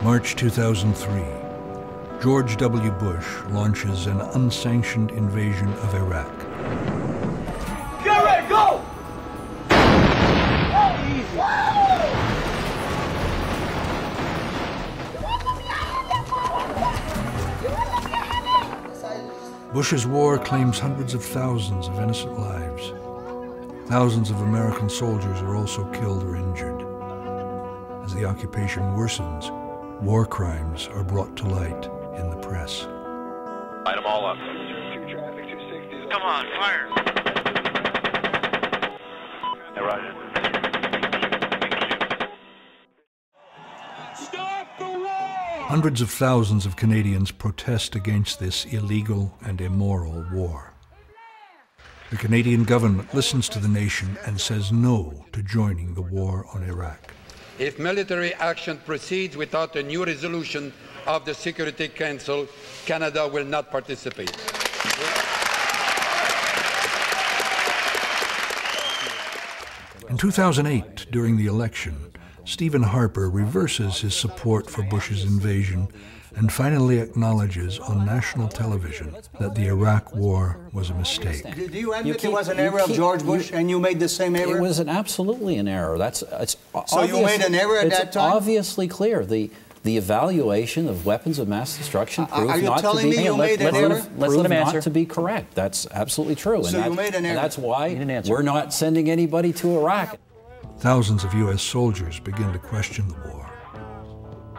March 2003. George W. Bush launches an unsanctioned invasion of Iraq. Get ready, go! Bush's war claims hundreds of thousands of innocent lives. Thousands of American soldiers are also killed or injured. As the occupation worsens, war crimes are brought to light in the press. Light them all up. Come on, fire! Hey, Roger. Stop the war! Hundreds of thousands of Canadians protest against this illegal and immoral war. The Canadian government listens to the nation and says no to joining the war on Iraq. If military action proceeds without a new resolution of the Security Council, Canada will not participate. In 2008, during the election, Stephen Harper reverses his support for Bush's invasion and finally acknowledges on national television that the Iraq War was a mistake. Do you admit it was an error of George Bush and you made the same error? It was absolutely an error. So you made an error at that time? It's obviously clear. The evaluation of weapons of mass destruction proved are you not telling to be me you made an error? Let's let him answer. Not to be correct. That's absolutely true. So you made an error. And that's why we're not sending anybody to Iraq. Thousands of U.S. soldiers begin to question the war.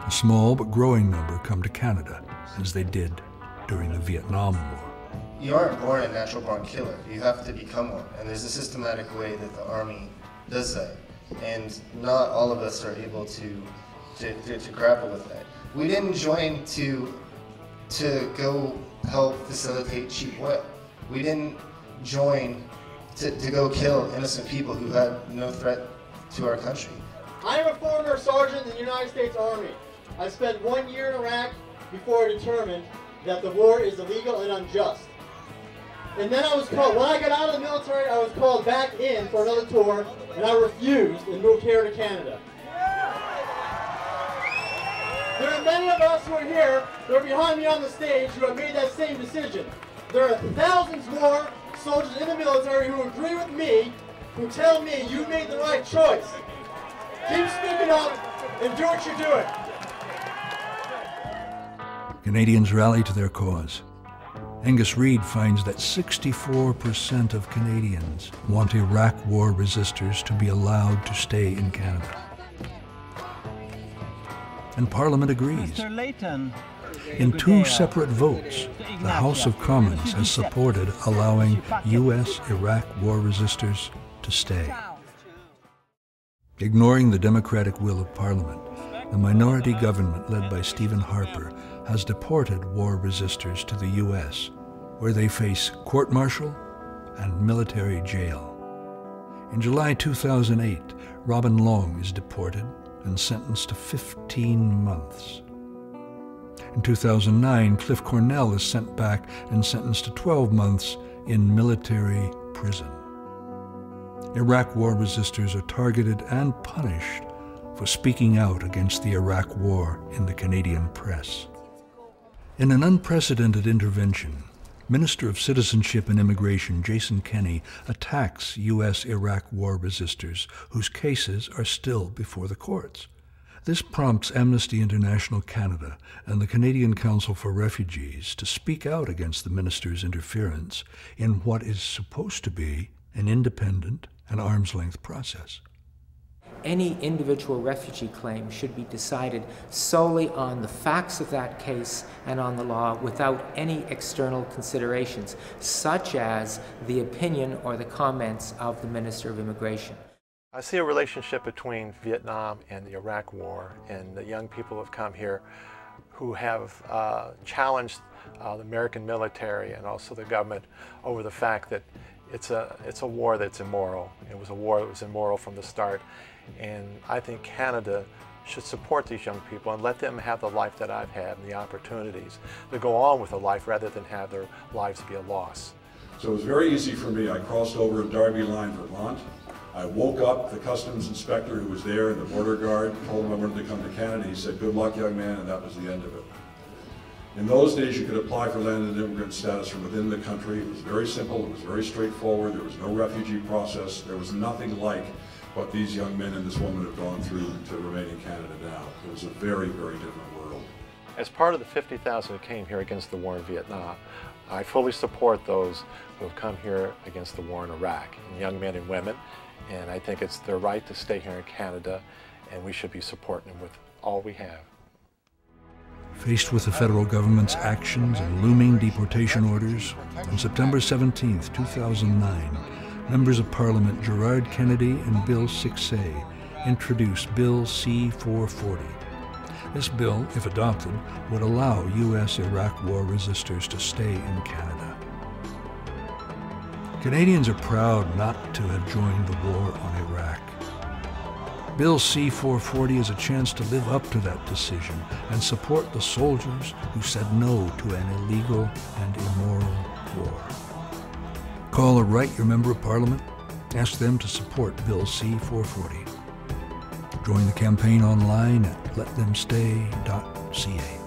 A small but growing number come to Canada, as they did during the Vietnam War. You aren't born a natural-born killer. You have to become one. And there's a systematic way that the Army does that. And not all of us are able to grapple with that. We didn't join to go help facilitate cheap oil. We didn't join to go kill innocent people who had no threat to our country. I am a former sergeant in the United States Army. I spent 1 year in Iraq before I determined that the war is illegal and unjust. And then I was called, when I got out of the military, I was called back in for another tour, and I refused and moved here to Canada. There are many of us who are here, who are behind me on the stage, who have made that same decision. There are thousands more soldiers in the military who agree with me, who tell me you made the right choice. Keep speaking up and do what you're doing. Canadians rally to their cause. Angus Reid finds that 64% of Canadians want Iraq war resistors to be allowed to stay in Canada. And Parliament agrees. In two separate votes, the House of Commons has supported allowing U.S. Iraq war resistors to stay. Ignoring the democratic will of Parliament, the minority government led by Stephen Harper has deported war resistors to the U.S., where they face court-martial and military jail. In July 2008, Robin Long is deported and sentenced to 15 months. In 2009, Cliff Cornell is sent back and sentenced to 12 months in military prison. Iraq war resistors are targeted and punished for speaking out against the Iraq War in the Canadian press. In an unprecedented intervention, Minister of Citizenship and Immigration Jason Kenney attacks U.S. Iraq war resistors whose cases are still before the courts. This prompts Amnesty International Canada and the Canadian Council for Refugees to speak out against the minister's interference in what is supposed to be an independent and arm's-length process. Any individual refugee claim should be decided solely on the facts of that case and on the law without any external considerations, such as the opinion or the comments of the Minister of Immigration. I see a relationship between Vietnam and the Iraq War, and the young people who have come here who have challenged the American military and also the government over the fact that it's a war that's immoral. It was a war that was immoral from the start. And I think Canada should support these young people and let them have the life that I've had and the opportunities to go on with a life rather than have their lives be a loss. So it was very easy for me. I crossed over in Darby Line, Vermont. I woke up the customs inspector who was there and the border guard, told him I wanted to come to Canada. He said, "Good luck, young man," and that was the end of it. In those days, you could apply for landed immigrant status from within the country. It was very simple, it was very straightforward, there was no refugee process, there was nothing like what these young men and this woman have gone through to remain in Canada now. It was a very, very different world. As part of the 50,000 who came here against the war in Vietnam, I fully support those who have come here against the war in Iraq, and young men and women, and I think it's their right to stay here in Canada, and we should be supporting them with all we have. Faced with the federal government's actions and looming deportation orders, on September 17, 2009, members of Parliament Gerard Kennedy and Bill 6A introduced Bill C-440. This bill, if adopted, would allow U.S.-Iraq war resistors to stay in Canada. Canadians are proud not to have joined the war on Iraq. Bill C-440 is a chance to live up to that decision and support the soldiers who said no to an illegal and immoral war. Call or write your member of Parliament. Ask them to support Bill C-440. Join the campaign online at letthemstay.ca.